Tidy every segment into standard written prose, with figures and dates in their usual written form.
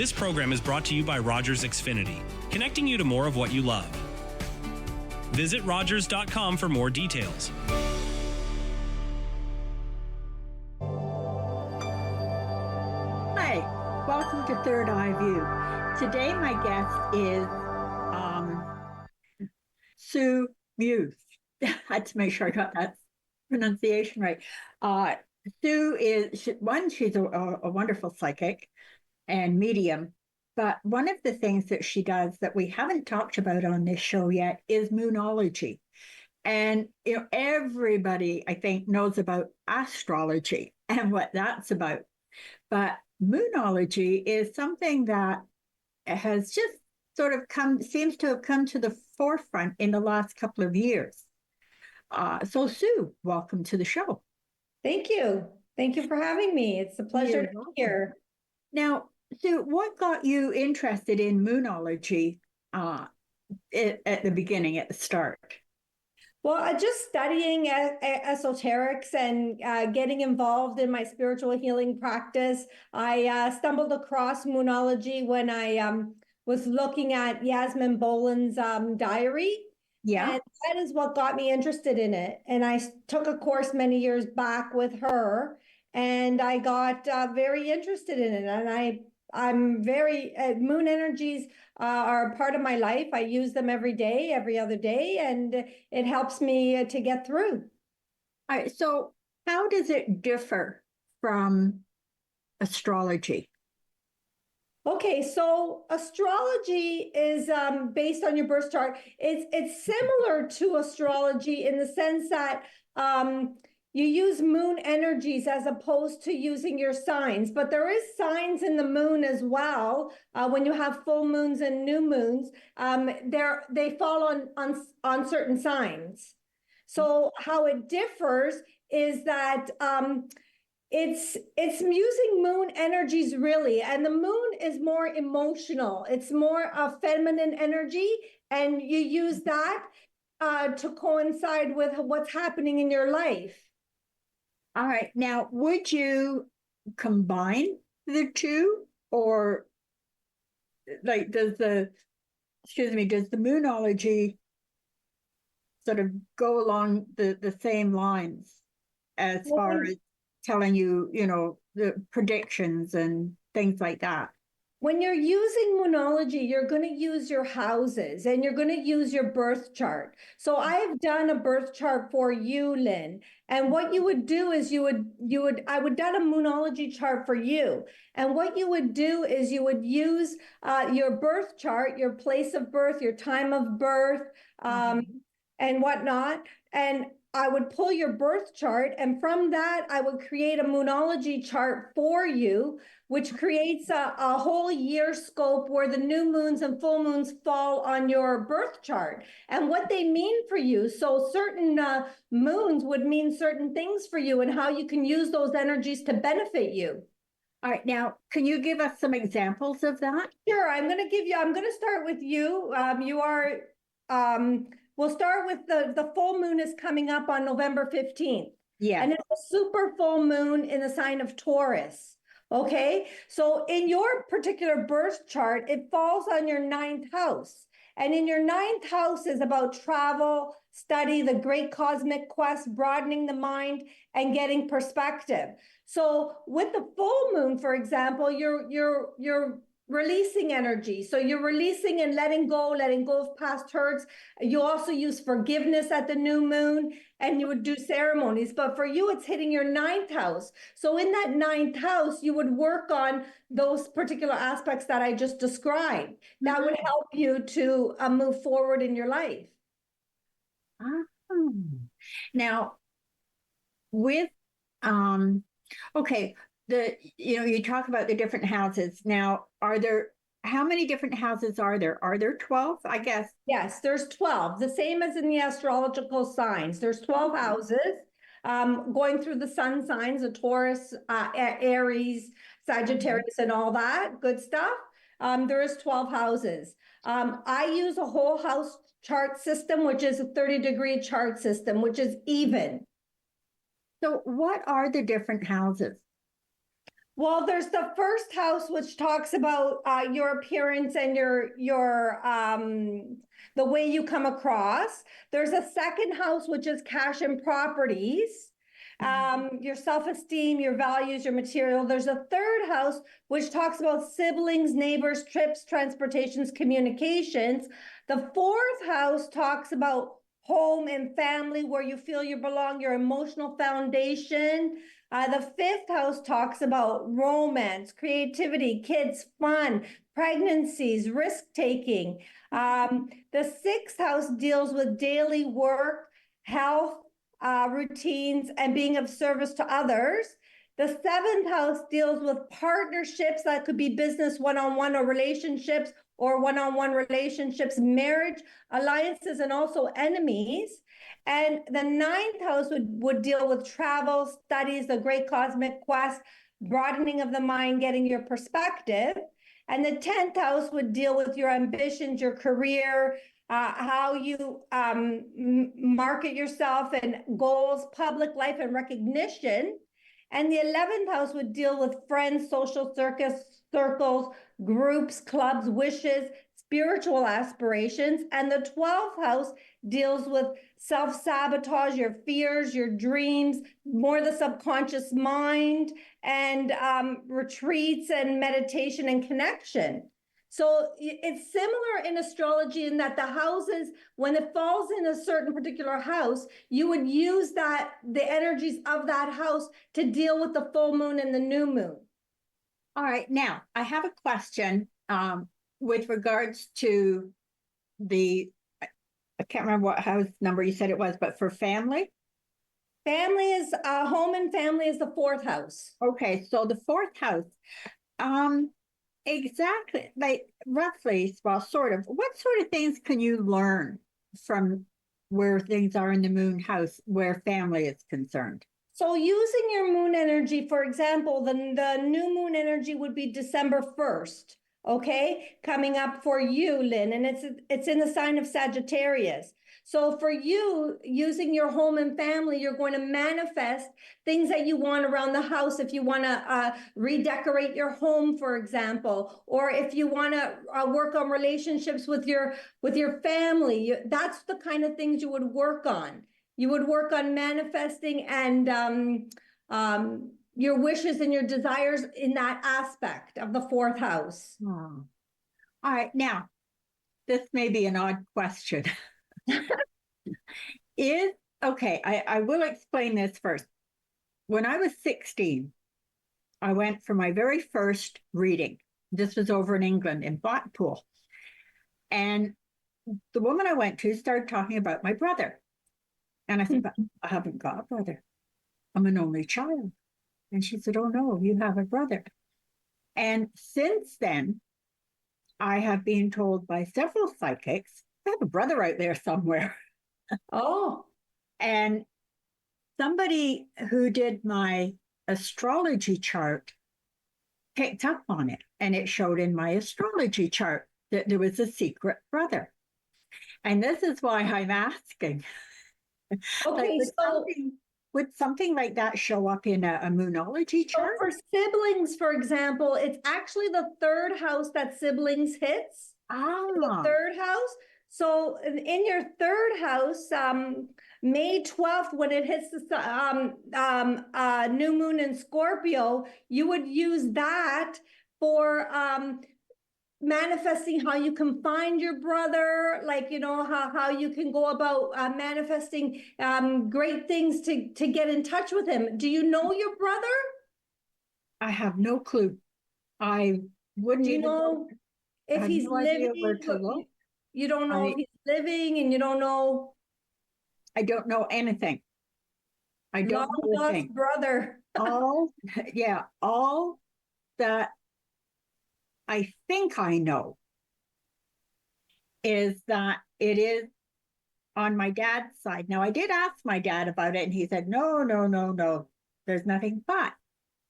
This program is brought to you by Rogers Xfinity, connecting you to more of what you love. Visit Rogers.com for more details. Hi, welcome to Third Eye View. Today my guest is Sue Muise. I had to make sure I got that pronunciation right. Sue is, she's a wonderful psychic and medium, but one of the things that she does that we haven't talked about on this show yet is moonology. And everybody, I think, knows about astrology and what that's about. But moonology is something that has just sort of seems to have come to the forefront in the last couple of years. So Sue, welcome to the show. Thank you. Thank you for having me. It's a pleasure to be here. Now, Sue, what got you interested in moonology at the beginning, at the start? Well, just studying esoterics and getting involved in my spiritual healing practice, I stumbled across moonology when I was looking at Yasmin Boland's diary. Yeah. And that is what got me interested in it. And I took a course many years back with her, and I got very interested in it. And I'm very, moon energies are a part of my life. I use them every day, every other day, and it helps me to get through. All right, so how does it differ from astrology? Okay, so astrology is based on your birth chart. It's similar to astrology in the sense that you use moon energies as opposed to using your signs, but there is signs in the moon as well. When you have full moons and new moons, they fall on certain signs. So how it differs is that it's using moon energies really, and the moon is more emotional. It's more a feminine energy, and you use that to coincide with what's happening in your life. All right. Now, would you combine the two, or like does the moonology sort of go along the same lines as far as telling you, the predictions and things like that? When you're using moonology, you're going to use your houses and you're going to use your birth chart. So I've done a birth chart for you, Lynn. And what you would do is I would done a moonology chart for you. And what you would do is you would use your birth chart, your place of birth, your time of birth, and whatnot. And I would pull your birth chart, and from that, I would create a moonology chart for you, which creates a whole year scope where the new moons and full moons fall on your birth chart and what they mean for you. So certain moons would mean certain things for you and how you can use those energies to benefit you. All right. Now, can you give us some examples of that? Sure. I'm going to start with you. We'll start with the full moon is coming up on November 15th. Yeah. And it's a super full moon in the sign of Taurus. Okay. So in your particular birth chart, it falls on your 9th house. And in your 9th house is about travel, study, the great cosmic quest, broadening the mind and getting perspective. So with the full moon, for example, you're releasing energy. So you're releasing and letting go of past hurts. You also use forgiveness at the new moon, and you would do ceremonies. But for you, it's hitting your 9th house. So in that 9th house, you would work on those particular aspects that I just described. That would help you to move forward in your life. Now, with, okay, you talk about the different houses. Now, how many different houses are there? Are there 12, I guess? Yes, there's 12, the same as in the astrological signs. There's 12 houses going through the sun signs, the Taurus, Aries, Sagittarius, and all that good stuff. There is 12 houses. I use a whole house chart system, which is a 30-degree chart system, which is even. So what are the different houses? Well, there's the first house, which talks about your appearance and your the way you come across. There's a second house, which is cash and properties, your self-esteem, your values, your material. There's a third house, which talks about siblings, neighbors, trips, transportations, communications. The fourth house talks about home and family, where you feel you belong, your emotional foundation. The fifth house talks about romance, creativity, kids, fun, pregnancies, risk-taking. The sixth house deals with daily work, health, routines, and being of service to others. The seventh house deals with partnerships, that could be business, one-on-one, or relationships, or one-on-one relationships, marriage, alliances, and also enemies. And the ninth house would deal with travel, studies, the great cosmic quest, broadening of the mind, getting your perspective. And the 10th house would deal with your ambitions, your career, how you market yourself, and goals, public life, and recognition. And the 11th house would deal with friends, social circles, groups, clubs, wishes, spiritual aspirations. And the 12th house deals with self-sabotage, your fears, your dreams, more the subconscious mind, and retreats and meditation and connection. So it's similar in astrology in that the houses, when it falls in a certain particular house, you would use the energies of that house to deal with the full moon and the new moon. All right. Now, I have a question with regards to I can't remember what house number you said it was, but for family? Family is, home and family is the fourth house. Okay, so the fourth house. Exactly, like roughly, well, sort of. What sort of things can you learn from where things are in the moon house, where family is concerned? So using your moon energy, for example, the new moon energy would be December 1st, okay? Coming up for you, Lynn, and it's in the sign of Sagittarius. So for you, using your home and family, you're going to manifest things that you want around the house. If you want to redecorate your home, for example, or if you want to work on relationships with your family, that's the kind of things you would work on. You would work on manifesting and your wishes and your desires in that aspect of the fourth house. Oh. All right, now, this may be an odd question. I will explain this first. When I was 16, I went for my very first reading. This was over in England, in Blackpool. And the woman I went to started talking about my brother. And I said, but I haven't got a brother. I'm an only child. And she said, oh no, you have a brother. And since then, I have been told by several psychics, I have a brother out there somewhere. Oh. And somebody who did my astrology chart picked up on it, and it showed in my astrology chart that there was a secret brother. And this is why I'm asking. Okay, like, would something like that show up in a moonology chart? So for siblings, for example, it's actually the third house that siblings hits. The third house. So in your third house, May 12th, when it hits the new moon in Scorpio, you would use that for manifesting how you can find your brother, like, you know, how you can go about manifesting great things to get in touch with him. Do you know your brother? I have no clue. I wouldn't even know if he's living. You don't know if he's living, and you don't know. I don't know anything. I don't know a thing. Brother. all that I think I know is that it is on my dad's side. Now, I did ask my dad about it, and he said, no, there's nothing. But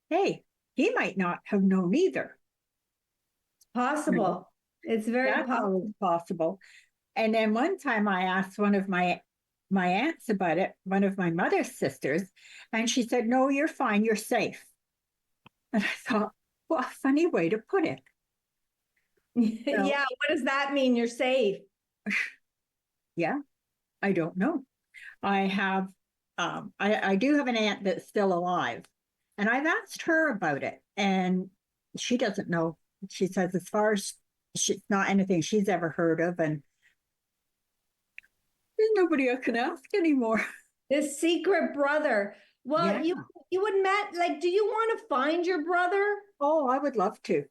hey, he might not have known either. It's possible. It's very possible. And then one time I asked one of my aunts about it, one of my mother's sisters, and she said, no, you're fine, you're safe. And I thought, well, a funny way to put it. Yeah, what does that mean? You're safe. Yeah, I don't know. I have, I do have an aunt that's still alive, and I've asked her about it, and she doesn't know. She says, as far as she's not anything she's ever heard of, and there's nobody I can ask anymore. This secret brother. Well, Yeah. you would met, like, do you want to find your brother? Oh, I would love to.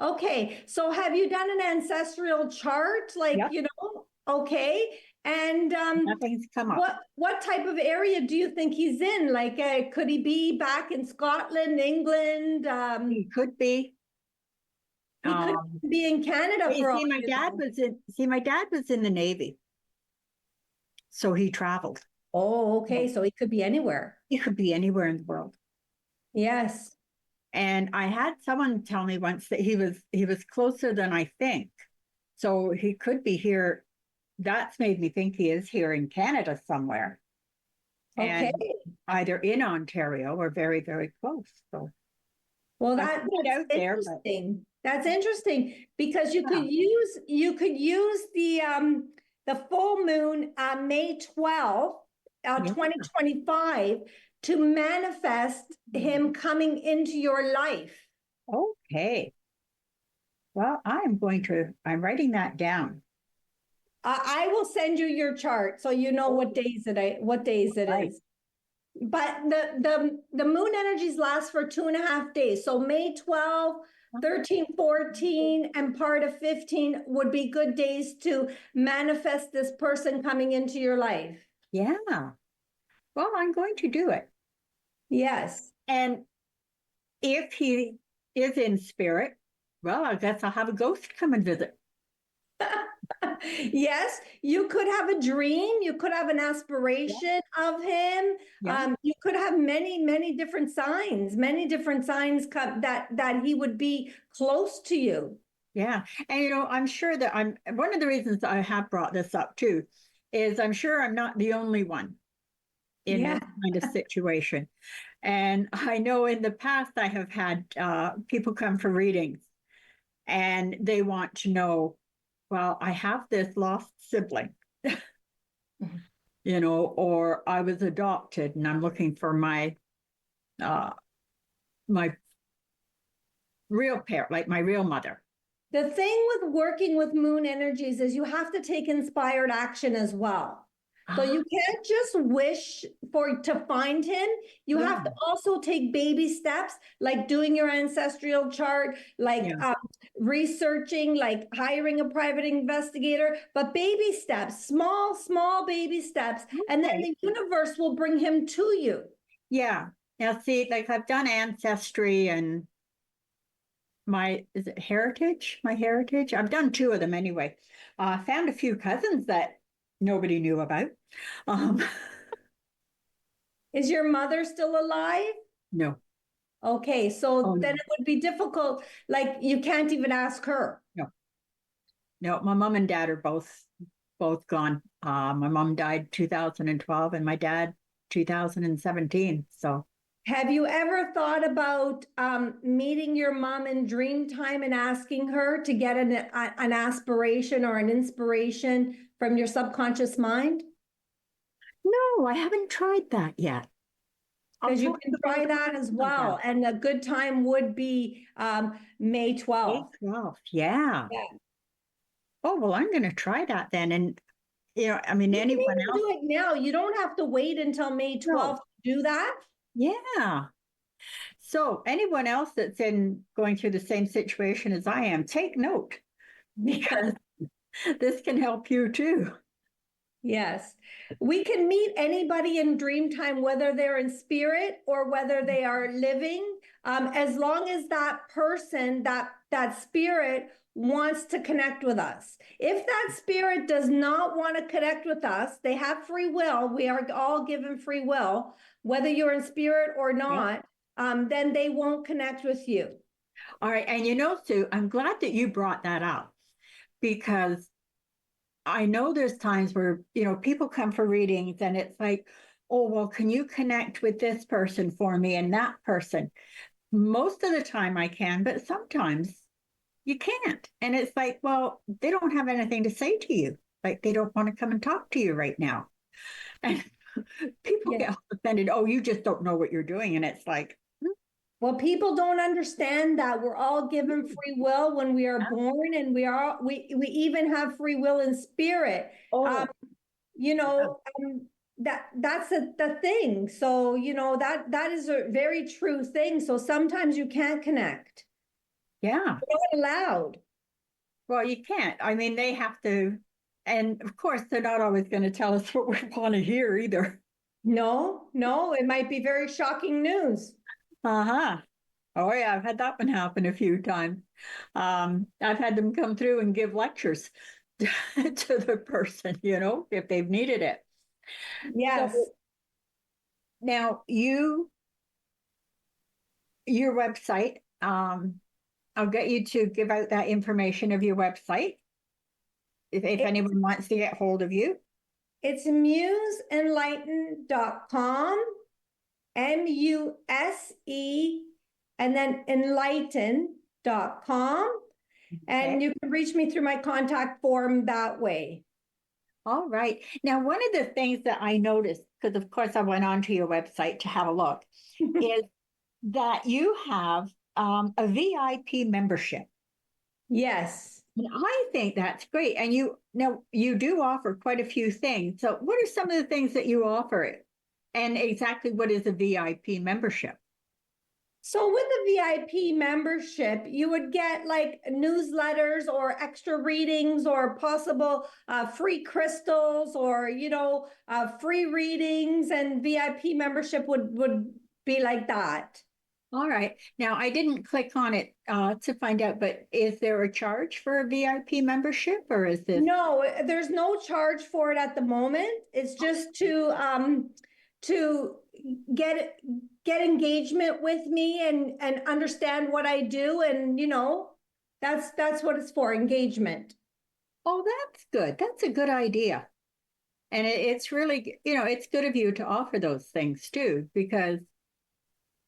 Okay, so have you done an ancestral chart? Like, Yep. you know, okay. And Nothing's come up. what type of area do you think he's in? Like, could he be back in Scotland, England? He could be. He could be in Canada for all See, my you dad know. was in. See, my dad was in the Navy, so he traveled. Oh, okay. So he could be anywhere. He could be anywhere in the world. Yes. And I had someone tell me once that he was closer than I think. So he could be here. That's made me think he is here in Canada somewhere. Okay. And either in Ontario or very, very close. So Well, I put it out that's there, but interesting. That's interesting because you Yeah. could use the full moon on May 12th, Yeah. 2025 to manifest him coming into your life. Okay. Well, I'm writing that down. I will send you your chart so you know what days it Right. is. But the moon energies last for 2.5 days. So May 12, 13, 14, and part of 15 would be good days to manifest this person coming into your life. Yeah. Well, I'm going to do it. Yes. And if he is in spirit, well, I guess I'll have a ghost come and visit. Yes, you could have a dream. You could have an aspiration of him. Yeah. You could have many different signs that he would be close to you. Yeah. And, I'm sure that one of the reasons I have brought this up too is I'm sure I'm not the only one in Yeah. this kind of situation. And I know in the past I have had people come for readings and they want to know, well, I have this lost sibling, or I was adopted and I'm looking for my my real parent, like my real mother. The thing with working with moon energies is you have to take inspired action as well. So you can't just wish to find him. You have to also take baby steps, like doing your ancestral chart, like researching, like hiring a private investigator, but baby steps, small baby steps, and then the universe will bring him to you. Yeah. Now, see, like I've done ancestry and is it heritage? My heritage? I've done 2 of them anyway. Found a few cousins that nobody knew about. Is your mother still alive? No. Okay, so then No. it would be difficult. Like you can't even ask her. No, my mom and dad are both gone. My mom died 2012 and my dad 2017. So have you ever thought about meeting your mom in dream time and asking her to get an aspiration or an inspiration from your subconscious mind? no, I haven't tried that yet. Because you can try that as well. And a good time would be May 12th. May 12th. Yeah. Oh, well, I'm going to try that then. And, anyone else. Do it now. You don't have to wait until May 12th to do that. Yeah. So anyone else that's going through the same situation as I am, take note because this can help you too. Yes. We can meet anybody in dream time, whether they're in spirit or whether they are living, as long as that person, that spirit wants to connect with us. If that spirit does not want to connect with us, they have free will. We are all given free will, whether you're in spirit or not, then they won't connect with you. All right. And Sue, I'm glad that you brought that up because I know there's times where, people come for readings and it's like, oh, well, can you connect with this person for me and that person? most of the time I can, but sometimes you can't. And it's like, well, they don't have anything to say to you. Like they don't want to come and talk to you right now. And people Yeah. get offended. Oh, you just don't know what you're doing. And it's like, Well, people don't understand that we're all given free will when we are born, and we even have free will in spirit. oh, You know, that's the thing. So, you know, that is a very true thing. So sometimes you can't connect. yeah. You're not allowed. Well, you can't. I mean, they have to. And of course, they're not always going to tell us what we want to hear either. No, no, it might be very shocking news. Uh-huh. Oh yeah, I've had that one happen a few times. I've had them come through and give lectures to the person, you know, if they've needed it. So Yes. now your website, I'll get you to give out that information of your website if anyone wants to get hold of you. It's museenlighten.com, MUSE, and then enlighten.com. And Okay. you can reach me through my contact form that way. All right. Now, one of the things that I noticed, because of course I went onto your website to have a look, is that you have a VIP membership. Yes. And I think that's great. And you do offer quite a few things. So what are some of the things that you offer? And exactly what is a VIP membership? So with the VIP membership, you would get like newsletters or extra readings or possible free crystals or, you know, free readings, and VIP membership would be like that. All right. Now, I didn't click on it to find out, but is there a charge for a VIP membership or is this? No, there's no charge for it at the moment. It's just to get engagement with me and understand what I do, and you know, that's what it's for, engagement. Oh, that's good. That's a good idea. And it's really, it's good of you to offer those things too, because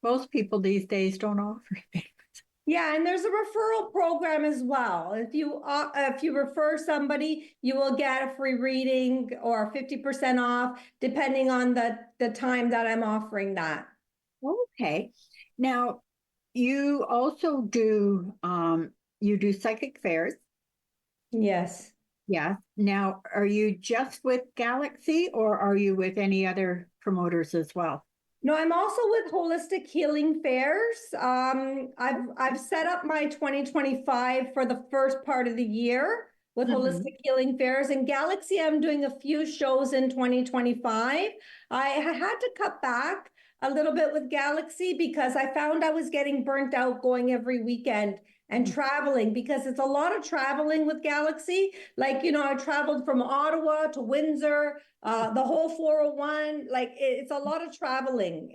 most people these days don't offer things. Yeah, and there's a referral program as well. If you refer somebody, you will get a free reading or 50% off, depending on the time that I'm offering that. Okay. Now, you also do you do psychic fairs. Yes. Yeah. Now, are you just with Galaxy or are you with any other promoters as well? No, I'm also with Holistic Healing Fairs. I've set up my 2025 for the first part of the year with Mhm. Holistic Healing Fairs. And Galaxy, I'm doing a few shows in 2025. I had to cut back a little bit with Galaxy because I found I was getting burnt out going every weekend and traveling, because it's a lot of traveling with Galaxy. Like, you know, I traveled from Ottawa to Windsor, the whole 401. Like it's a lot of traveling.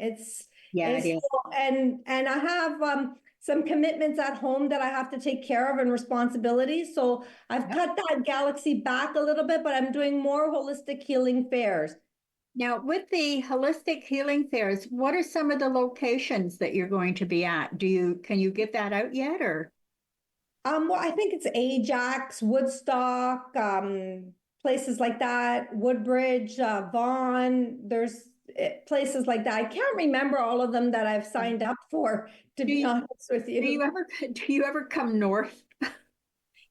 Yeah, it It's is. and I have some commitments at home that I have to take care of and responsibilities. So I've Yep. cut that Galaxy back a little bit, but I'm doing more Holistic Healing Fairs. Now, with the holistic healing fairs, what are some of the locations that you're going to be at? Can you get that out yet or? Well, I think it's Ajax, Woodstock, places like that, Woodbridge, Vaughan. There's places like that. I can't remember all of them that I've signed up for, to Do be you, honest with do you you. ever do you ever come north?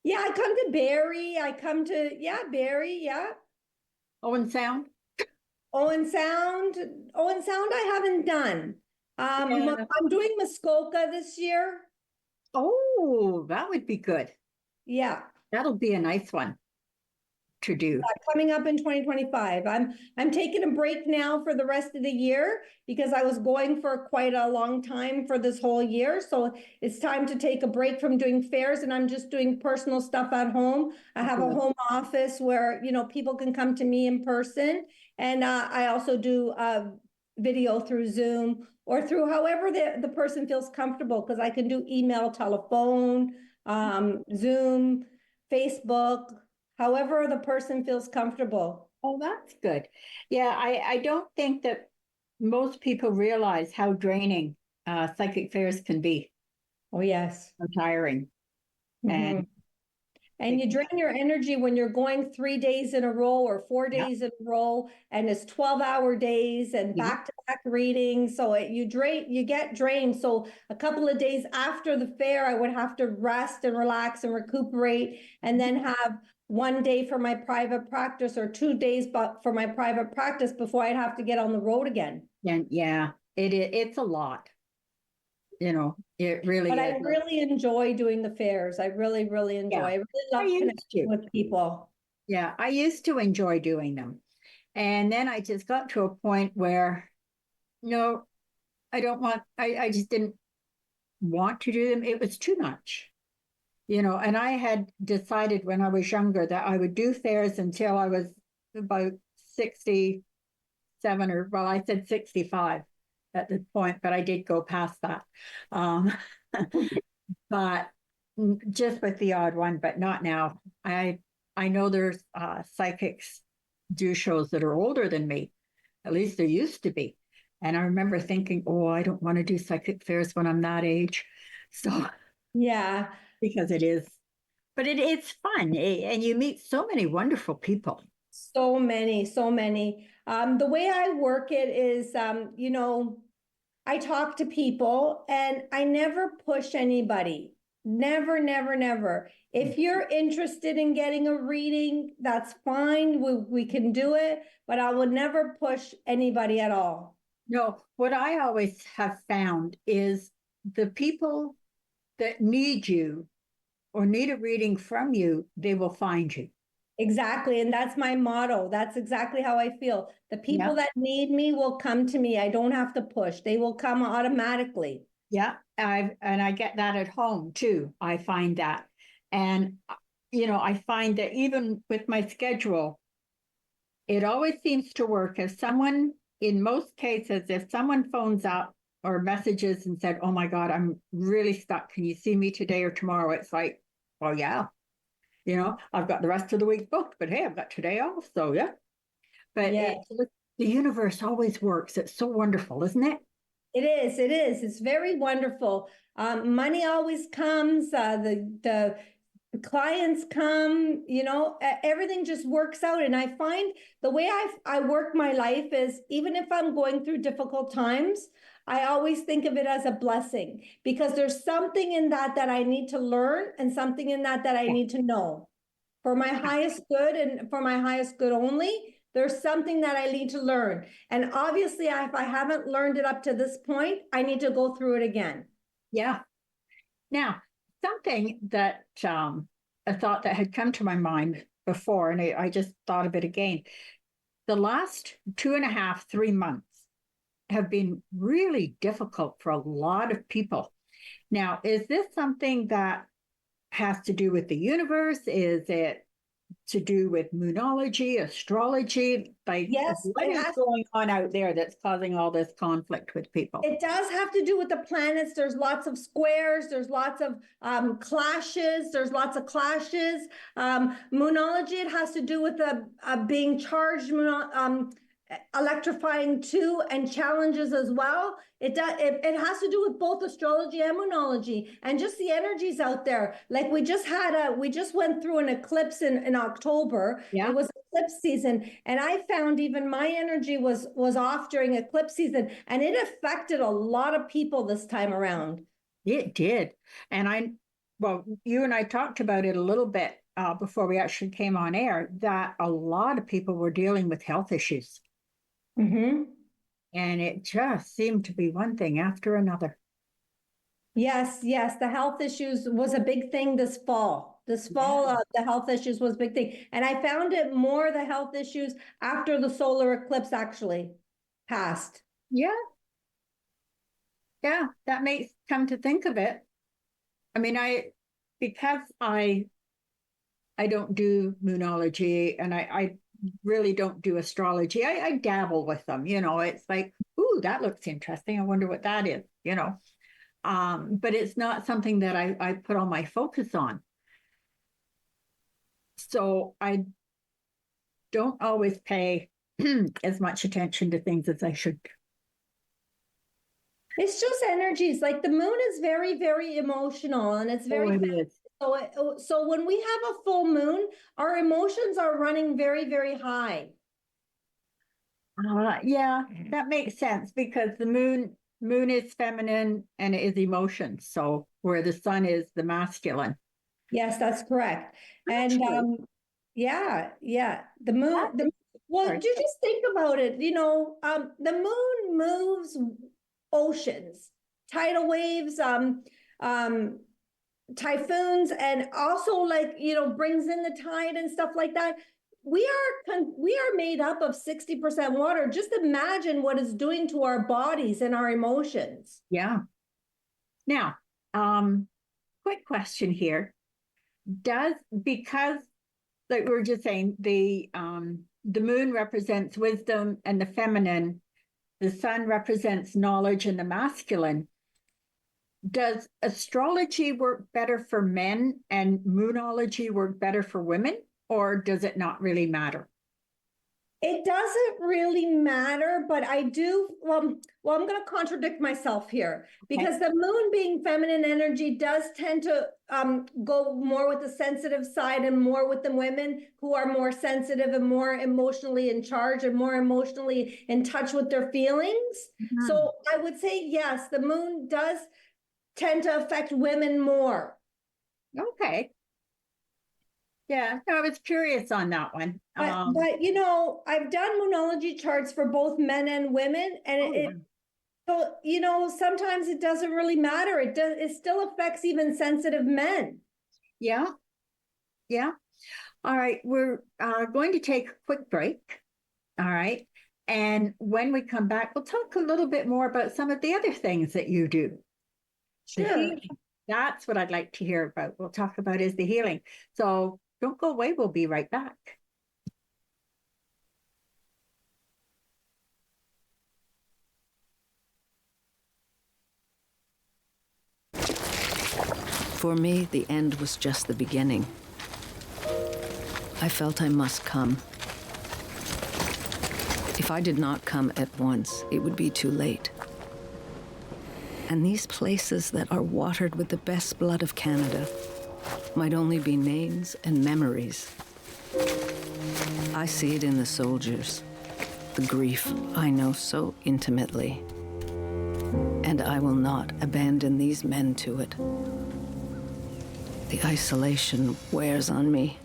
Yeah, I come to Barrie. I come to, yeah, Barrie, yeah. Owen Sound? Owen Sound. Owen Sound I haven't done. Yeah. I'm doing Muskoka this year. Oh, that would be good. Yeah. That'll be a nice one to do. Coming up in 2025. I'm taking a break now for the rest of the year because I was going for quite a long time for this whole year. So it's time to take a break from doing fairs, and I'm just doing personal stuff at home. I have a home office where, you know, people can come to me in person, and I also do video through Zoom or through however the person feels comfortable, because I can do email, telephone, Zoom, Facebook, however the person feels comfortable. Oh, that's good. Yeah, I don't think that most people realize how draining psychic fairs can be Oh, yes. tiring. Mhm. And you drain your energy when you're going 3 days in a row or 4 days in a row, and it's 12-hour days and back-to-back readings. So you get drained. So a couple of days after the fair, I would have to rest and relax and recuperate, and then have 1 day for my private practice or 2 days for my private practice before I'd have to get on the road again. And it's a lot. It really But is. I really enjoy doing the fairs. I really, really enjoy. Yeah. I really love connecting with people. Yeah, I used to enjoy doing them. And then I just got to a point where, no, I just didn't want to do them. It was too much, and I had decided when I was younger that I would do fairs until I was about 67, or, well, I said 65 at the point, but I did go past that. But just with the odd one, but not now. I know there's psychics do shows that are older than me. At least there used to be. And I remember thinking, oh, I don't want to do psychic fairs when I'm that age. So, Yeah. because it is, but it's fun. And you meet so many wonderful people. So many, so many. The way I work it is, I talk to people and I never push anybody. Never, never, never. If you're interested in getting a reading, that's fine. We can do it, but I would never push anybody at all. No, what I always have found is the people that need you or need a reading from you, they will find you. Exactly. And that's my motto. That's exactly how I feel. The people that need me will come to me. I don't have to push. They will come automatically. Yeah, I get that at home too. I find that. And I find that even with my schedule, it always seems to work. In most cases, if someone phones up or messages and said, "Oh my God, I'm really stuck. Can you see me today or tomorrow?" It's like, well, yeah. I've got the rest of the week booked, but hey, I've got today off, so yeah. But the universe always works. It's so wonderful, isn't it? It is. It is. It's very wonderful. Money always comes. The clients come. Everything just works out. And I find the way I work my life is, even if I'm going through difficult times, I always think of it as a blessing, because there's something in that I need to learn, and something in that I need to know for my highest good and for my highest good only. There's something that I need to learn. And obviously, if I haven't learned it up to this point, I need to go through it again. Yeah. Now, something that a thought that had come to my mind before, and I just thought of it again. The last 2.5, 3 months have been really difficult for a lot of people. Now, is this something that has to do with the universe? Is it to do with moonology, astrology? Yes, what is going on out there that's causing all this conflict with people? It does have to do with the planets. There's lots of squares. There's lots of clashes. There's lots of clashes. Moonology, it has to do with being charged, electrifying too, and challenges as well. It has to do with both astrology and moonology, and just the energies out there. Like we just went through an eclipse in October. It was eclipse season, and I found even my energy was off during eclipse season, and it affected a lot of people this time around. It did. And you and I talked about it a little bit before we actually came on air, that a lot of people were dealing with health issues. Mm-hmm. And it just seemed to be one thing after another. Yes, the health issues was a big thing this fall. The health issues was a big thing. And I found it more, the health issues, after the solar eclipse actually passed. Yeah. Yeah, that makes come to think of it. I mean, because I don't do moonology, and I really don't do astrology. I dabble with them, it's like, ooh, that looks interesting. I wonder what that is, but it's not something that I put all my focus on. So I don't always pay as much attention to things as I should. It's just energies. Like the moon is very, very emotional, and it's very it is. so when we have a full moon, our emotions are running very, very high. Yeah, that makes sense because the moon is feminine and it is emotion. So where the sun is the masculine. Yes, that's correct. And Actually, yeah. Well, sorry. you just think about it, the moon moves oceans, tidal waves, typhoons, and also like, brings in the tide and stuff like that. We are made up of 60% water. Just imagine what it's doing to our bodies and our emotions. Yeah. Now, quick question here. Because like we were just saying, the moon represents wisdom and the feminine, the sun represents knowledge and the masculine. Does astrology work better for men and moonology work better for women, or does it not really matter? It doesn't really matter, but I do. I'm going to contradict myself here because the moon being feminine energy does tend to go more with the sensitive side and more with the women who are more sensitive and more emotionally in charge and more emotionally in touch with their feelings. Mm-hmm. So I would say, yes, the moon does tend to affect women more. Okay. Yeah, I was curious on that one. But I've done moonology charts for both men and women, and so sometimes it doesn't really matter. It still affects even sensitive men. Yeah. All right, we're going to take a quick break. All right. And when we come back, we'll talk a little bit more about some of the other things that you do. Sure. That's what I'd like to hear about. We'll talk about is the healing. So don't go away. We'll be right back. For me, the end was just the beginning. I felt I must come. If I did not come at once, it would be too late. And these places that are watered with the best blood of Canada might only be names and memories. I see it in the soldiers, the grief I know so intimately. And I will not abandon these men to it. The isolation wears on me.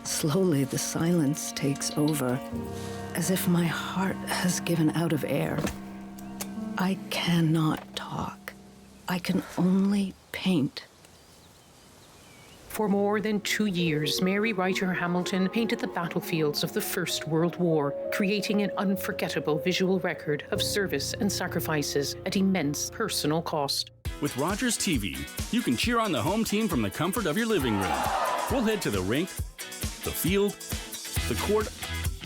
Slowly, the silence takes over, as if my heart has given out of air. I cannot talk. I can only paint. For more than 2 years, Mary Ryder Hamilton painted the battlefields of the First World War, creating an unforgettable visual record of service and sacrifices at immense personal cost. With Rogers TV, you can cheer on the home team from the comfort of your living room. We'll head to the rink, the field, the court,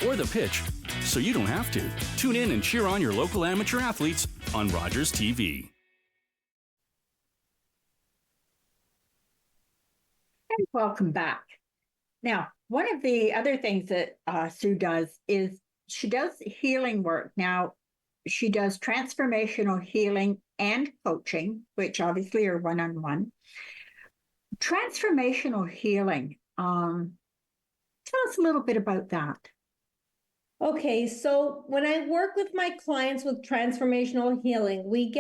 or the pitch, so you don't have to. Tune in and cheer on your local amateur athletes on Rogers TV. And welcome back. Now, one of the other things that Sue does is she does healing work. Now, she does transformational healing and coaching, which obviously are one-on-one. Transformational healing. Tell us a little bit about that. Okay, so when I work with my clients with transformational healing, we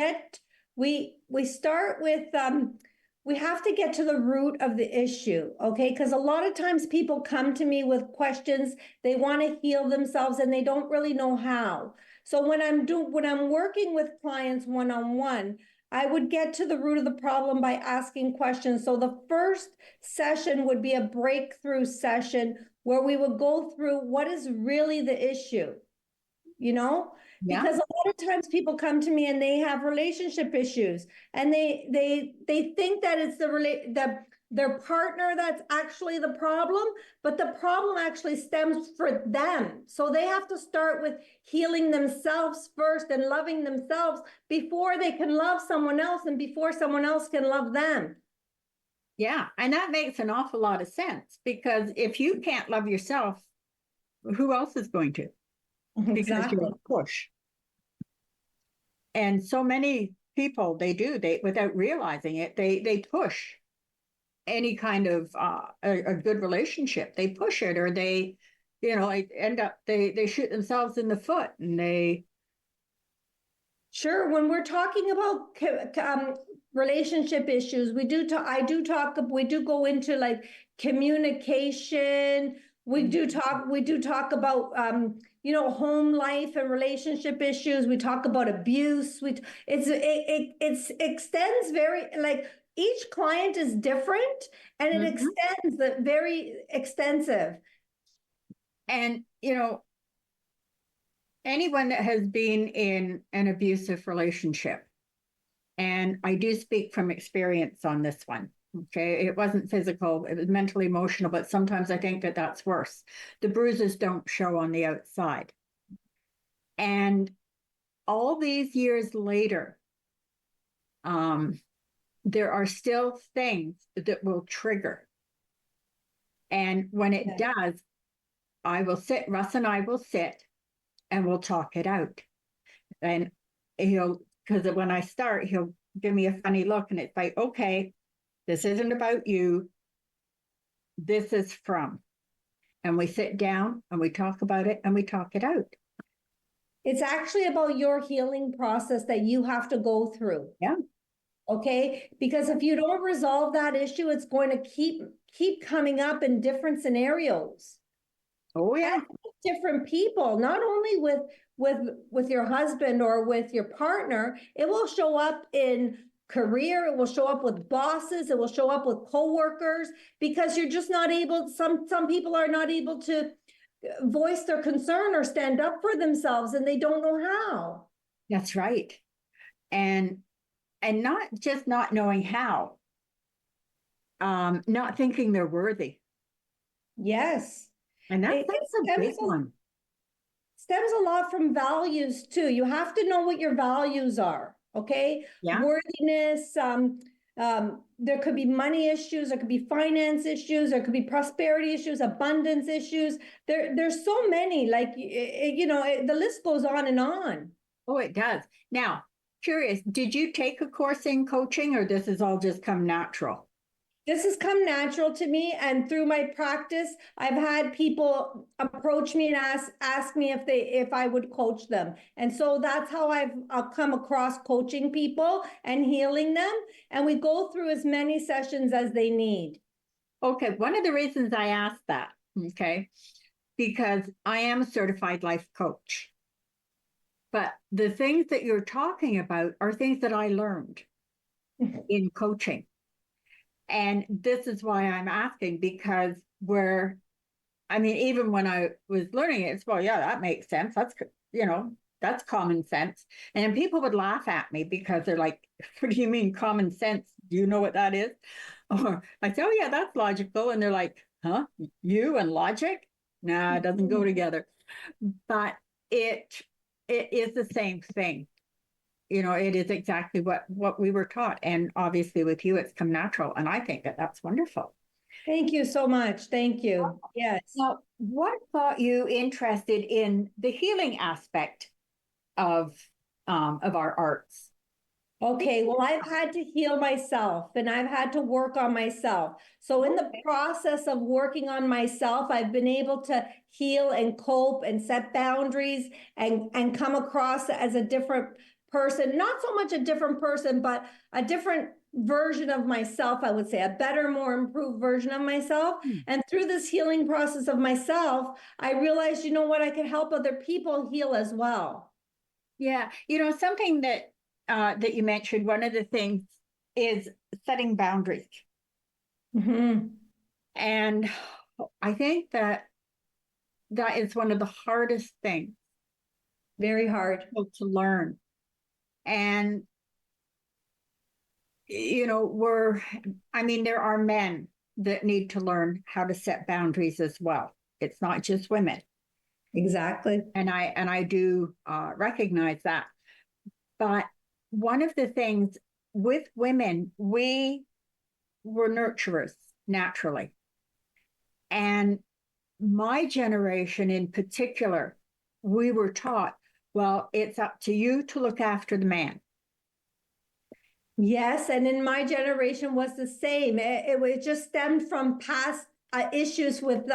start with we have to get to the root of the issue, okay? Because a lot of times people come to me with questions, they want to heal themselves and they don't really know how. So when I'm working with clients one-on-one, I would get to the root of the problem by asking questions. So the first session would be a breakthrough session where we would go through what is really the issue, because a lot of times people come to me and they have relationship issues and they think that it's their partner that's actually the problem, but the problem actually stems for them. So they have to start with healing themselves first and loving themselves before they can love someone else and before someone else can love them. Yeah, and that makes an awful lot of sense because if you can't love yourself, who else is going to? Because Exactly. you're a push. And so many people, they without realizing it, they push any kind of a good relationship. They push it, or they, like end up, they shoot themselves in the foot, and they. Sure. When we're talking about relationship issues, we do go into like communication. We do talk about home life and relationship issues. We talk about abuse. It extends very, like, each client is different, and it extends very extensive. And anyone that has been in an abusive relationship, and I do speak from experience on this one, okay, it wasn't physical, it was mentally, emotional, but sometimes I think that that's worse. The bruises don't show on the outside. And all these years later, there are still things that will trigger. And when it does, Russ and I will sit, and we'll talk it out. And because when I start, he'll give me a funny look, and it's like, okay, this isn't about you. This is from. And we sit down and we talk about it, and we talk it out. It's actually about your healing process that you have to go through. Yeah. Okay. Because if you don't resolve that issue, it's going to keep coming up in different scenarios. Oh yeah. And different people, not only with your husband or with your partner, it will show up in career, it will show up with bosses, it will show up with coworkers, because you're just not able, some people are not able to voice their concern or stand up for themselves, and they don't know how. That's right. And not just not knowing how, not thinking they're worthy. Yes. And that's a big one. Stems a lot from values too. You have to know what your values are. Okay. Yeah. Worthiness. There could be money issues. There could be finance issues. There could be prosperity issues, abundance issues. There's so many, like, the list goes on and on. Oh, it does. Now, curious, did you take a course in coaching, or this has all just come natural? This has come natural to me, and through my practice, I've had people approach me and ask me if I would coach them. And so that's how I've come across coaching people and healing them. And we go through as many sessions as they need. Okay, one of the reasons I asked that, okay, because I am a certified life coach. But the things that you're talking about are things that I learned in coaching. And this is why I'm asking, because even when I was learning it, it's, well, yeah, that makes sense. That's, that's common sense. And then people would laugh at me because they're like, what do you mean common sense? Do you know what that is? Or I say, oh yeah, that's logical. And they're like, huh? You and logic? Nah, it doesn't go together. But it is the same thing. It is exactly what we were taught. And obviously with you, it's come natural. And I think that that's wonderful. Thank you so much. Thank you. Yes. Now, what got you interested in the healing aspect of our arts? Okay, well, I've had to heal myself, and I've had to work on myself. So in the process of working on myself, I've been able to heal and cope and set boundaries and come across as a different person, not so much a different person, but a different version of myself, I would say, a better, more improved version of myself. And through this healing process of myself, I realized, I could help other people heal as well. Yeah. Something that you mentioned, one of the things is setting boundaries. Mm-hmm. And I think that is one of the hardest things. Very hard to learn. And, there are men that need to learn how to set boundaries as well. It's not just women. Exactly. And I do recognize that. But one of the things with women, we were nurturers naturally. And my generation in particular, we were taught, Well, it's up to you to look after the man. Yes, and in my generation was the same. It just stemmed from past issues with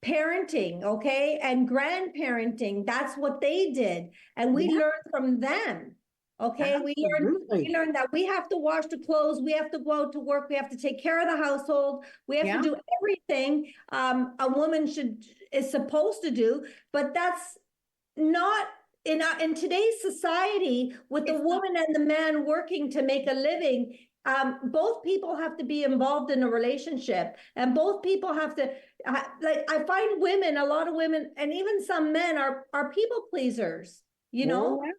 parenting, okay, and grandparenting. That's what they did, and we Yeah. learned from them. Okay, Absolutely. we learned that we have to wash the clothes, we have to go out to work, we have to take care of the household, we have Yeah. to do everything a woman is supposed to do, but that's not in today's society with the woman and the man working to make a living. Both people have to be involved in a relationship, and both people have to like, I find women, a lot of women, and even some men are people pleasers, you know. Oh, yeah.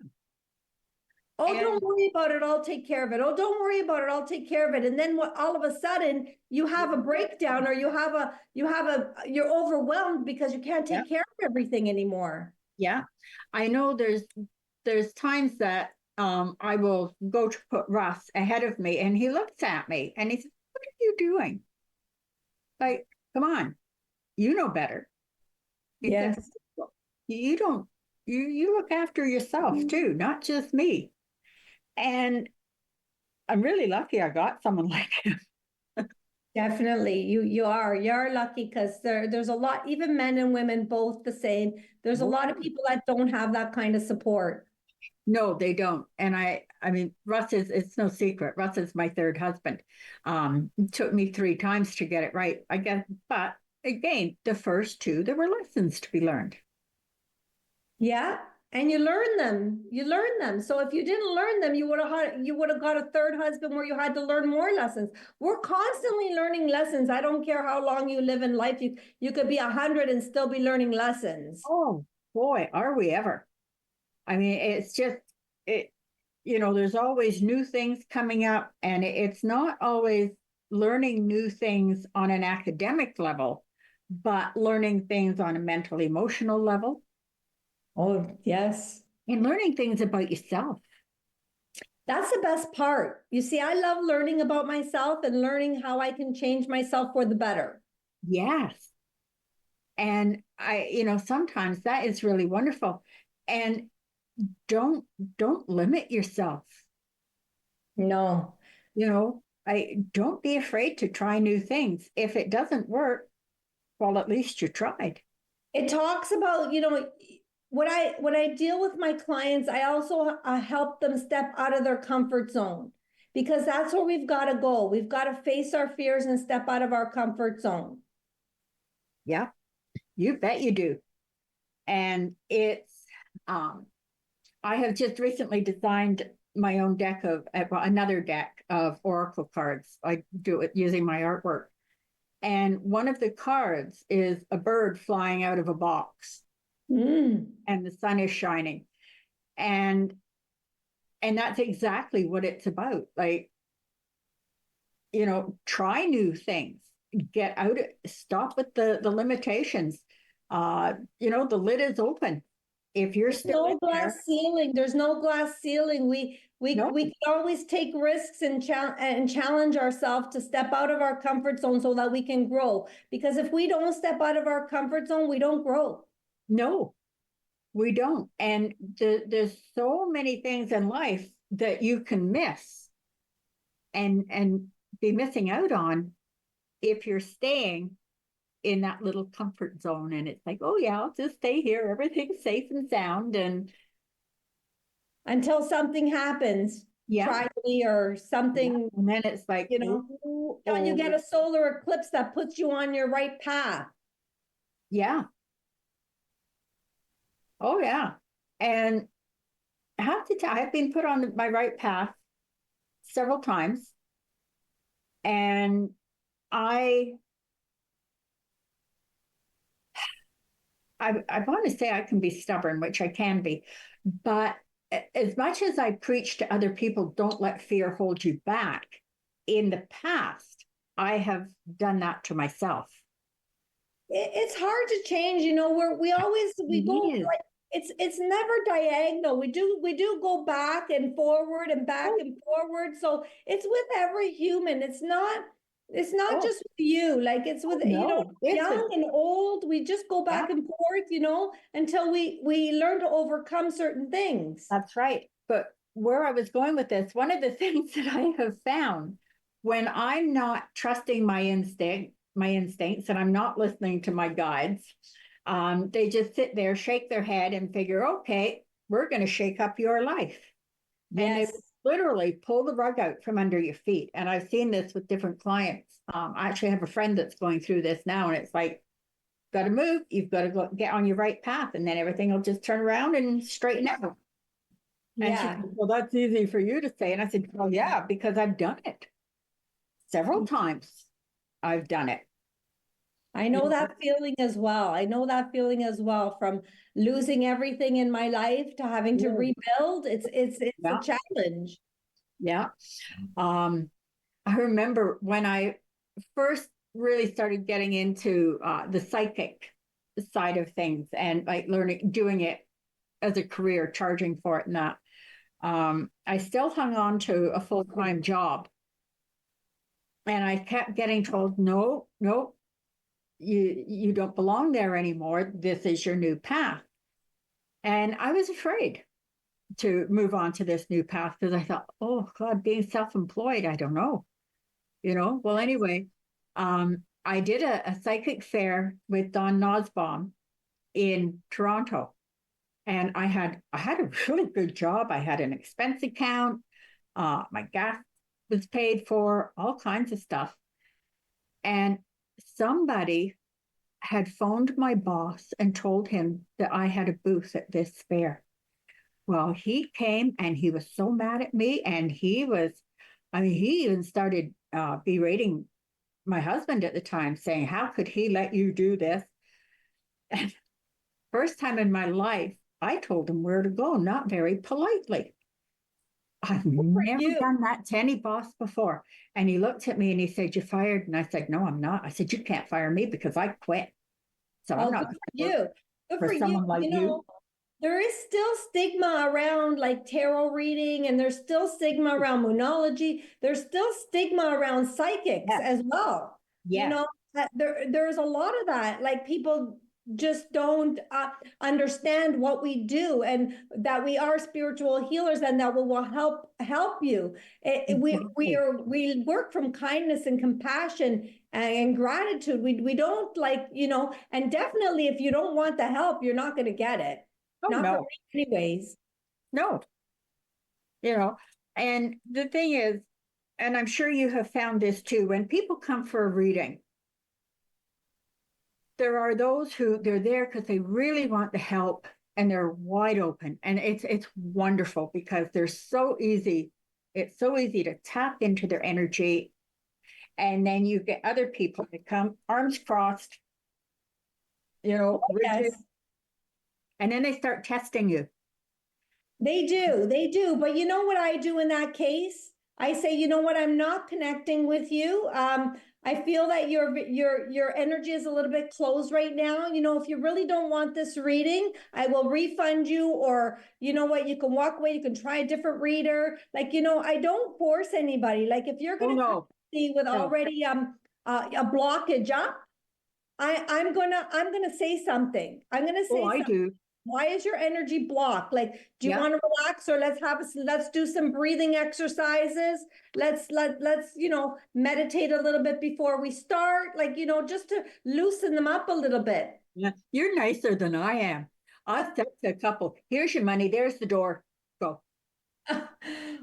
Oh, And- don't worry about it, I'll take care of it. Oh, don't worry about it, I'll take care of it. And then all of a sudden you have a breakdown, or you're overwhelmed because you can't take care of everything anymore. Yeah, I know there's times that I will go to put Russ ahead of me, and he looks at me and he says, "What are you doing? Like, come on, you know better." He said, Yes. you don't, you look after yourself too, not just me. And I'm really lucky I got someone like him. Definitely, you're lucky, because there's a lot, even men and women both the same. There's a lot of people that don't have that kind of support. No, they don't. And I mean, Russ it's no secret. Russ is my third husband. It took me 3 times to get it right, I guess. But again, the first 2, there were lessons to be learned. Yeah, and you learn them. You learn them. So if you didn't learn them, you would have got a third husband where you had to learn more lessons. We're constantly learning lessons. I don't care how long you live in life. You could be 100 and still be learning lessons. Oh boy, are we ever. I mean, it's just there's always new things coming up, and it's not always learning new things on an academic level, but learning things on a mental, emotional level. Oh, yes. And learning things about yourself. That's the best part. You see, I love learning about myself and learning how I can change myself for the better. Yes. And sometimes that is really wonderful. And don't limit yourself. No. I don't be afraid to try new things. If it doesn't work, well, at least you tried. It talks about, when I deal with my clients, I also help them step out of their comfort zone, because that's where we've got to go. We've got to face our fears and step out of our comfort zone. Yeah, you bet you do. And I have just recently designed my own another deck of oracle cards. I do it using my artwork. And one of the cards is a bird flying out of a box. And the sun is shining. And that's exactly what it's about. Like, try new things, get out, stop with the limitations. The lid is open. If you're still no glass ceiling, there's no glass ceiling. We can always take risks and challenge ourselves to step out of our comfort zone so that we can grow. Because if we don't step out of our comfort zone, we don't grow. No, we don't. And there's so many things in life that you can miss and be missing out on if you're staying in that little comfort zone. And it's like, oh yeah, I'll just stay here. Everything's safe and sound. And until something happens, tragedy or something. Yeah. And then it's like, and you get a solar eclipse that puts you on your right path. Yeah. Oh yeah. And I have to tell, I've been put on my right path several times. And I want to say I can be stubborn, which I can be, but as much as I preach to other people, don't let fear hold you back. In the past, I have done that to myself. It's hard to change, we go like it's never diagonal. We do go back and forward and back and forward. So it's with every human. It's not It's not Oh. just with you, like it's with, No, it's young and old. We just go back and forth, until we learn to overcome certain things. That's right. But where I was going with this, one of the things that I have found when I'm not trusting my instincts, and I'm not listening to my guides, they just sit there, shake their head, and figure, okay, we're going to shake up your life. And they Yes. literally pull the rug out from under your feet. And I've seen this with different clients. I actually have a friend that's going through this now, and it's like, got to move. You've got to go get on your right path, and then everything will just turn around and straighten out. And she Yeah. said, well, that's easy for you to say. And I said, well, yeah, because I've done it several times. I've done it. I know that feeling as well. I know that feeling as well, from losing everything in my life to having to rebuild. It's Yeah. a challenge. Yeah. I remember when I first really started getting into the psychic side of things, and like doing it as a career, charging for it and that. I still hung on to a full-time job. And I kept getting told, no, you don't belong there anymore. This is your new path. And I was afraid to move on to this new path because I thought, oh God, being self-employed, I don't know. Well, anyway, I did a psychic fair with Don Nosbaum in Toronto. And I had a really good job. I had an expense account. My gas was paid for, all kinds of stuff. And somebody had phoned my boss and told him that I had a booth at this fair. Well, he came and he was so mad at me. And he even started berating my husband at the time, saying, how could he let you do this? And first time in my life, I told him where to go, not very politely. I've never done that to any boss before. And he looked at me and he said, you're fired. And I said, no, I'm not. I said, you can't fire me because I quit. So I'm not Good for for someone you. like you. There is still stigma around like tarot reading, and there's still stigma around moonology. There's still stigma around psychics as well. Yeah. There's a lot of that. Like, people just don't understand what we do, and that we are spiritual healers, and that we will help you. We work from kindness and compassion and gratitude. We don't and definitely if you don't want the help, you're not going to get it. Oh, Not no. for me anyways. No. And the thing is, and I'm sure you have found this too, when people come for a reading, there are those who they're there because they really want the help and they're wide open. And it's wonderful because they're so easy. It's so easy to tap into their energy. And then you get other people that come arms crossed, rigid, Yes. and then they start testing you. They do. But you know what I do in that case? I say, you know what, I'm not connecting with you. I feel that your energy is a little bit closed right now. If you really don't want this reading, I will refund you, or you know what, you can walk away, you can try a different reader. Like, I don't force anybody. Like, if you're gonna see with already a blockage up, I'm gonna say something. I'm gonna say I do. Why is your energy blocked? Like, do you want to relax, or let's do some breathing exercises. Let's meditate a little bit before we start. Like, just to loosen them up a little bit. Yeah, you're nicer than I am. I've said to a couple, here's your money, there's the door, go.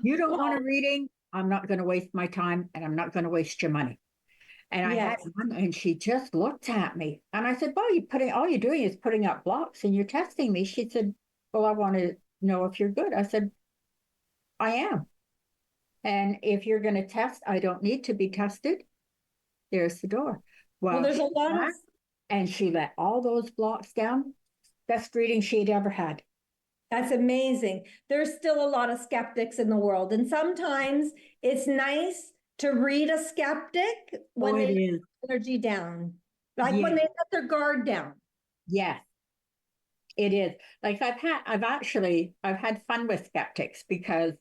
You don't want a reading, I'm not going to waste my time, and I'm not going to waste your money. And I had one, and she just looked at me. And I said, well, all you're doing is putting up blocks and you're testing me. She said, well, I want to know if you're good. I said, I am. And if you're going to test, I don't need to be tested. There's the door. Well, there's a lot of... And she let all those blocks down. Best reading she'd ever had. That's amazing. There's still a lot of skeptics in the world. And sometimes it's nice to read a skeptic when they let energy down, like when they let their guard down. Yes, it is. Like I've had fun with skeptics because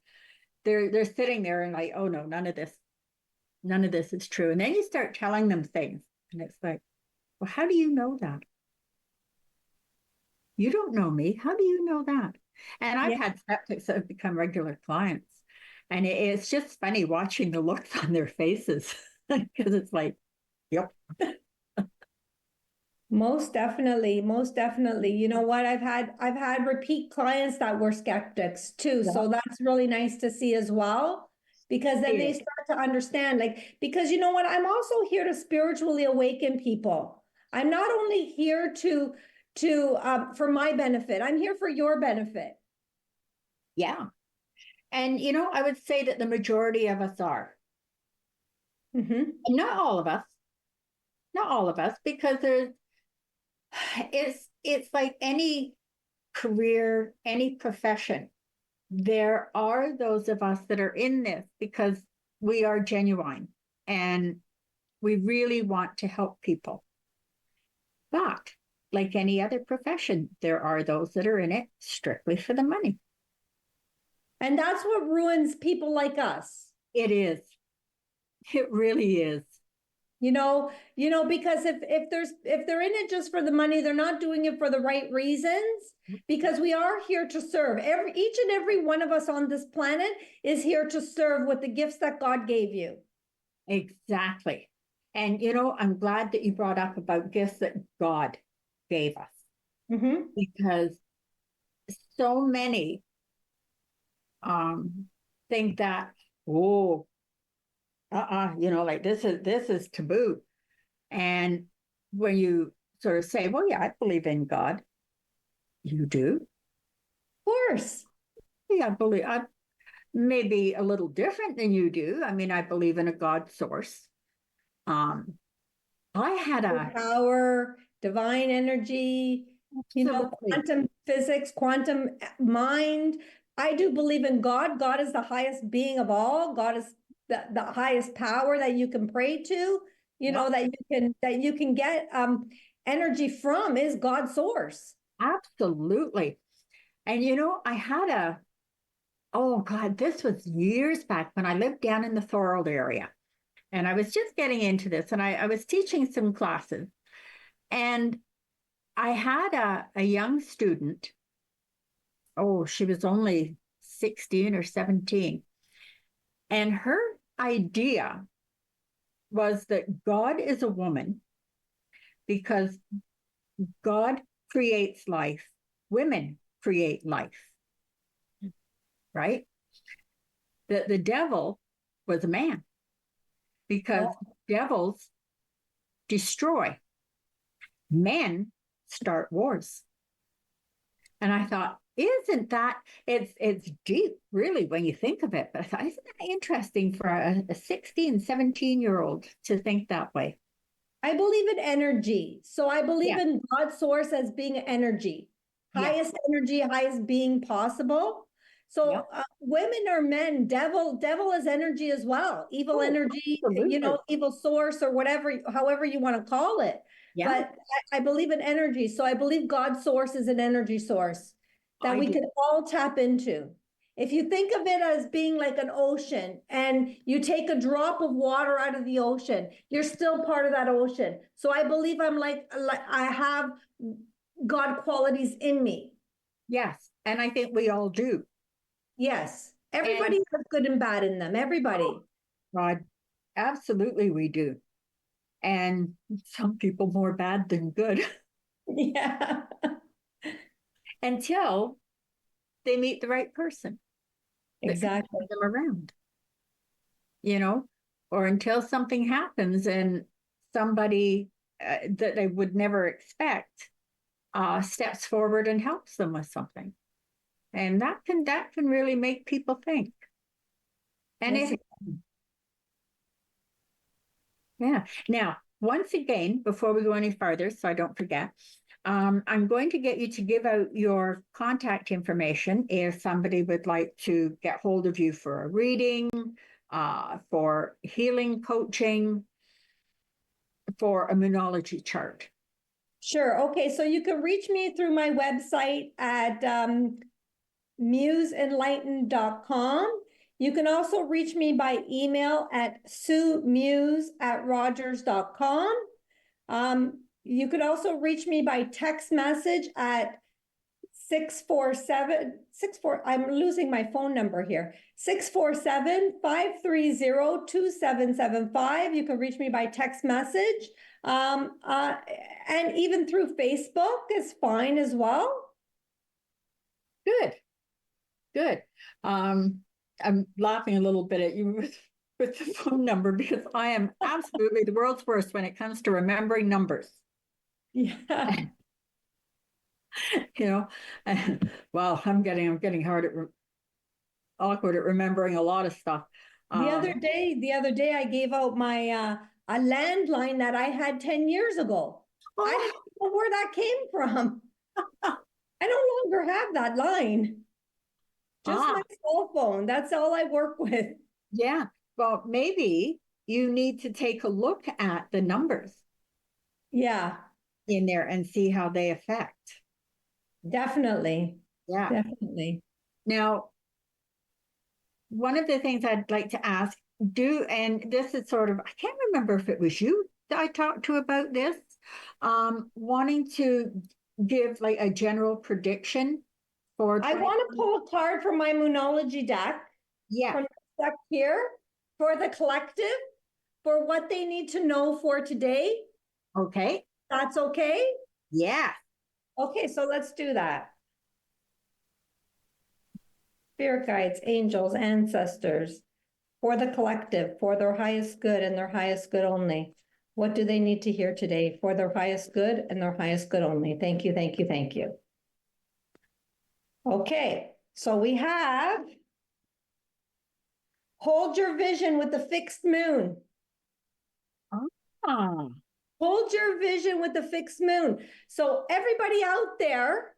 they're sitting there and like, oh no, none of this. none of this is true. And then you start telling them things, and it's like, well, how do you know that? You don't know me. How do you know that? And I've had skeptics that have become regular clients. And it's just funny watching the looks on their faces because it's like, yep. Most definitely, most definitely. You know what? I've had repeat clients that were skeptics too. Yeah. So that's really nice to see as well, because then they start to understand, like, because you know what? I'm also here to spiritually awaken people. I'm not only here to for my benefit. I'm here for your benefit. Yeah. And, you know, I would say that the majority of us are. Mm-hmm. Not all of us, because it's like any career, any profession. There are those of us that are in this because we are genuine and we really want to help people. But like any other profession, there are those that are in it strictly for the money. And that's what ruins people like us. It is. It really is. You know, because if they're in it just for the money, they're not doing it for the right reasons, because we are here to serve. Each and every one of us on this planet is here to serve with the gifts that God gave you. Exactly. And, you know, I'm glad that you brought up about gifts that God gave us, because so many think that, oh, you know, like this is taboo. And when you sort of say, well, yeah, I believe in God, you do? Of course. Yeah, I maybe a little different than you do. I mean, I believe in a God source. I had a power, divine energy, you know, quantum physics, quantum mind. I do believe in God. God is the highest being of all. God is the highest power that you can pray to, you know, that you can get energy from, is God's source. Absolutely. And you know, I had oh God, this was years back when I lived down in the Thorold area. And I was just getting into this, and I was teaching some classes. And I had a young student. Oh, she was only 16 or 17. And her idea was that God is a woman because God creates life, women create life, right? The devil was a man because devils destroy. Men start wars. And I thought, isn't that, it's deep, really, when you think of it. But I thought, isn't that interesting for a 16, 17-year-old to think that way? I believe in energy. So I believe in God's source as being energy, highest energy, highest being possible. So women or men, devil is energy as well. Evil energy, absolutely. you know, evil source or whatever, however you want to call it. But I believe in energy. So I believe God's source is an energy source that we can all tap into. If you think of it as being like an ocean and you take a drop of water out of the ocean, you're still part of that ocean. So I believe I'm like I have God qualities in me. Yes. And I think we all do. Yes. Everybody has good and bad in them. Everybody. Oh, God, absolutely we do. And some people more bad than good. Yeah. Until they meet the right person. Exactly. Them around, you know, or until something happens and somebody that they would never expect steps forward and helps them with something, and that can really make people think. And yeah. Now, once again, before we go any farther, so I don't forget, I'm going to get you to give out your contact information if somebody would like to get hold of you for a reading, for healing coaching, for a Moonology chart. Sure. Okay. So you can reach me through my website at museenlighten.com. You can also reach me by email at suemuise@rogers.com. You could also reach me by text message at 647 I'm losing my phone number here. 647-530-2775. You can reach me by text message. And even through Facebook is fine as well. Good. Good. I'm laughing a little bit at you with the phone number because I am absolutely the world's worst when it comes to remembering numbers. Yeah. You know, and well, I'm getting awkward at remembering a lot of stuff. The other day I gave out my a landline that I had 10 years ago. I don't know where that came from. I no longer have that line. Just my cell phone. That's all I work with. Yeah. Well, maybe you need to take a look at the numbers. Yeah. In there and see how they affect. Definitely. Yeah. Definitely. Now, one of the things I'd like to ask, and this is sort of, I can't remember if it was you that I talked to about this, wanting to give like a general prediction for. I want to pull a card from my Moonology deck. Yeah. From the deck here for the collective, for what they need to know for today. Okay. That's okay? Yeah. Okay, so let's do that. Spirit guides, angels, ancestors, for the collective, for their highest good and their highest good only. What do they need to hear today for their highest good and their highest good only? Thank you, thank you, thank you. Okay, so we have hold your vision with the fixed moon. Hold your vision with the fixed moon. So everybody out there,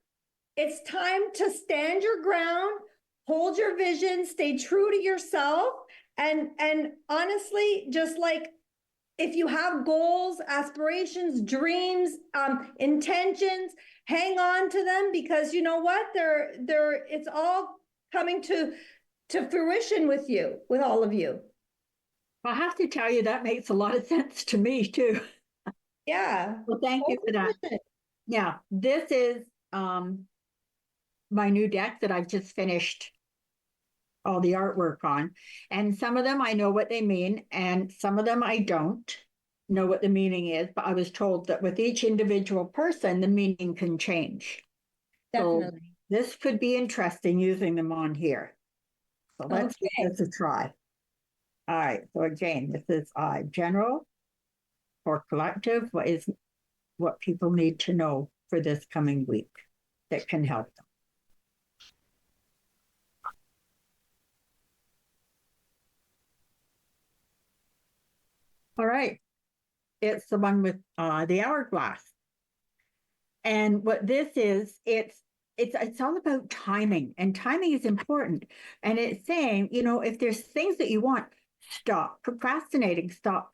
it's time to stand your ground, hold your vision, stay true to yourself. And honestly, just like if you have goals, aspirations, dreams, intentions, hang on to them, because you know what? It's all coming to fruition with you, with all of you. I have to tell you, that makes a lot of sense to me too. Yeah. Well, thank you for that. Yeah, this is my new deck that I've just finished all the artwork on. And some of them I know what they mean, and some of them I don't know what the meaning is, but I was told that with each individual person, the meaning can change. Definitely. So this could be interesting using them on here. So let's give this a try. All right, so again, this is general or collective. What people need to know for this coming week that can help them. All right, it's the one with the hourglass. And what this is, it's all about timing, and timing is important. And it's saying, you know, if there's things that you want, stop procrastinating, stop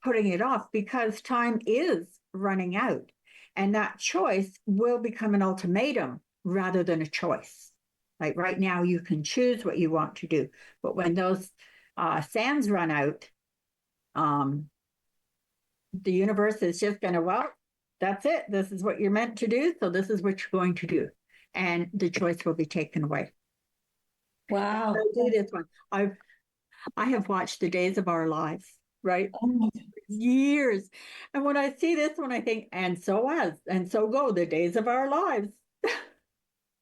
putting it off, because time is running out. And that choice will become an ultimatum rather than a choice. Like right now, you can choose what you want to do. But when those sands run out, the universe is just going to, well, that's it. This is what you're meant to do. So this is what you're going to do. And the choice will be taken away. Wow. I do this one. I have watched The Days of Our Lives, right? Years. And when I see this one, I think, and so go the days of our lives.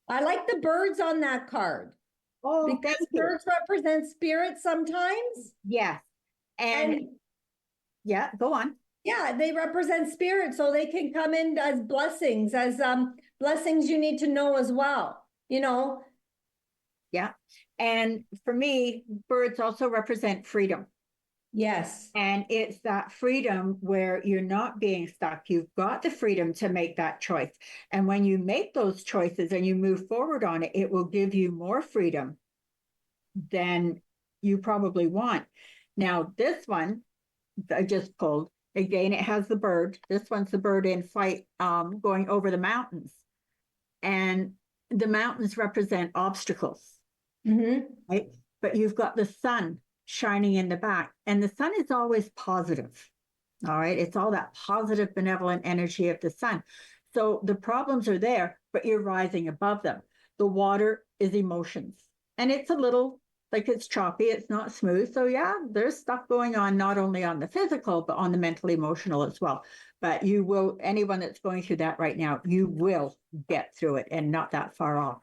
I like the birds on that card. Oh, because birds represent spirit sometimes. Yes. And yeah, go on. Yeah, they represent spirit, so they can come in as blessings you need to know as well, you know? Yeah. And for me, birds also represent freedom. Yes. And it's that freedom where you're not being stuck. You've got the freedom to make that choice. And when you make those choices and you move forward on it, it will give you more freedom than you probably want. Now, this one I just pulled, again, it has the bird. This one's the bird in flight going over the mountains. And the mountains represent obstacles, right? but you've got the sun shining in the back, and the sun is always positive. All right. It's all that positive, benevolent energy of the sun. So the problems are there, but you're rising above them. The water is emotions, and it's a little like it's choppy. It's not smooth. So yeah, there's stuff going on, not only on the physical, but on the mental, emotional as well. But you will, anyone that's going through that right now, you will get through it and not that far off.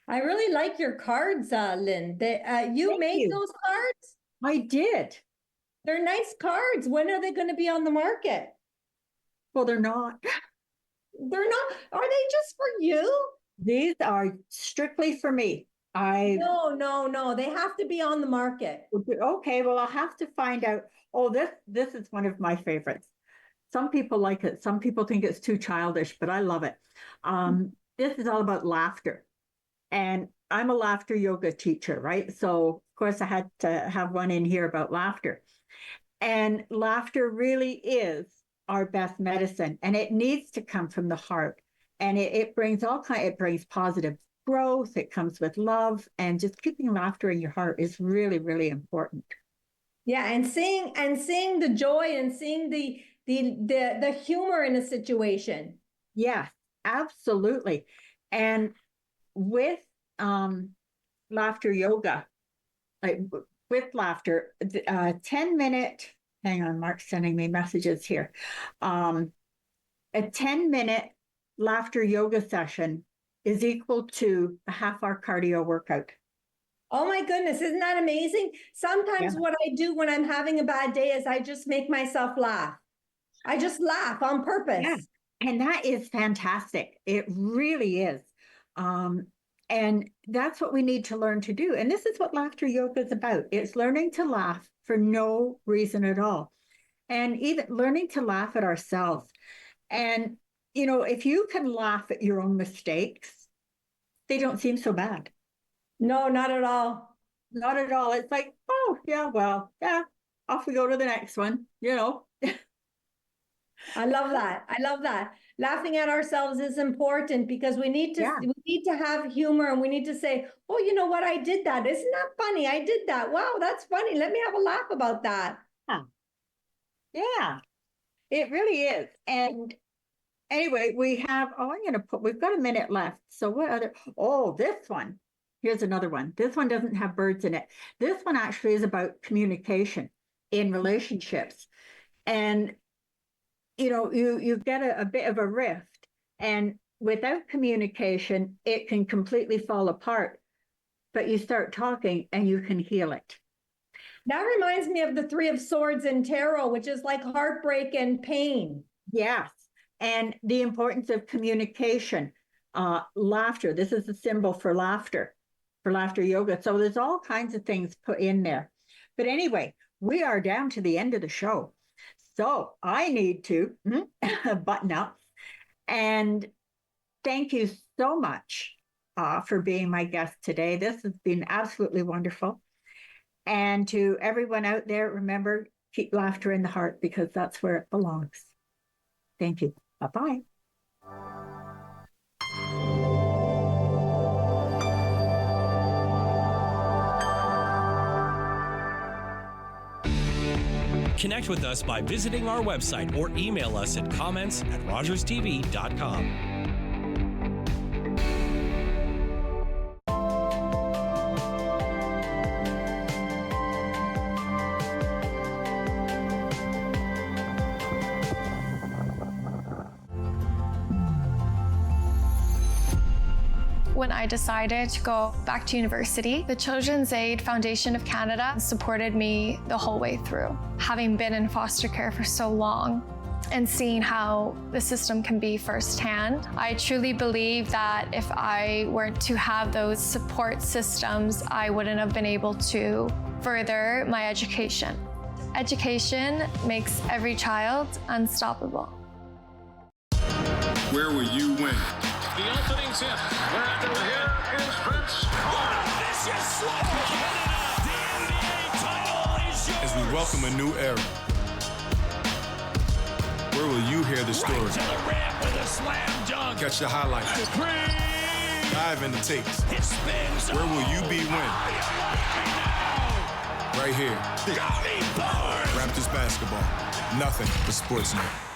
I really like your cards, Lynn. You made those cards? I did. They're nice cards. When are they going to be on the market? Well, they're not. They're not. Are they just for you? These are strictly for me. No. They have to be on the market. Okay, well, I'll have to find out. Oh, this is one of my favorites. Some people like it. Some people think it's too childish, but I love it. This is all about laughter. And I'm a laughter yoga teacher, right? So, of course, I had to have one in here about laughter. And laughter really is our best medicine. And it needs to come from the heart. And it brings it brings positive growth. It comes with love. And just keeping laughter in your heart is really, really important. Yeah, and seeing the joy and seeing the humor in a situation. Yes, absolutely. And with laughter yoga, with laughter, 10-minute, hang on, Mark's sending me messages here. A 10-minute laughter yoga session is equal to a half-hour cardio workout. Oh my goodness, isn't that amazing? Sometimes what I do when I'm having a bad day is I just make myself laugh. I just laugh on purpose. Yeah. And that is fantastic. It really is. And that's what we need to learn to do. And this is what laughter yoga is about. It's learning to laugh for no reason at all. And even learning to laugh at ourselves. And, if you can laugh at your own mistakes, they don't seem so bad. No, not at all. Not at all. It's like, oh, yeah, well, yeah, off we go to the next one, I love that. Laughing at ourselves is important because we need to have humor, and we need to say, oh, you know what? I did that. Isn't that funny? I did that. Wow, that's funny. Let me have a laugh about that. Yeah, it really is. And anyway, we've got a minute left. So what other, this one, here's another one. This one doesn't have birds in it. This one actually is about communication in relationships. And you get a bit of a rift, and without communication, it can completely fall apart, but you start talking and you can heal it. That reminds me of the Three of Swords in tarot, which is like heartbreak and pain. Yes. And the importance of communication, laughter. This is a symbol for laughter yoga. So there's all kinds of things put in there. But anyway, we are down to the end of the show. So I need to button up. And thank you so much for being my guest today. This has been absolutely wonderful. And to everyone out there, remember, keep laughter in the heart, because that's where it belongs. Thank you. Bye-bye. Connect with us by visiting our website or email us at comments@rogerstv.com. When I decided to go back to university, the Children's Aid Foundation of Canada supported me the whole way through. Having been in foster care for so long and seeing how the system can be firsthand, I truly believe that if I weren't to have those support systems, I wouldn't have been able to further my education. Education makes every child unstoppable. Where will you win? The opening tip. We're here is Prince. Vicious slap, Canada. The NBA title is yours. As we welcome a new era. Where will you hear the story? Right to the ramp with a slam dunk. Catch the highlights. Supreme. Dive into takes. It spins. Where will you be when? Right here. Raptors basketball. Nothing but Sportsnet.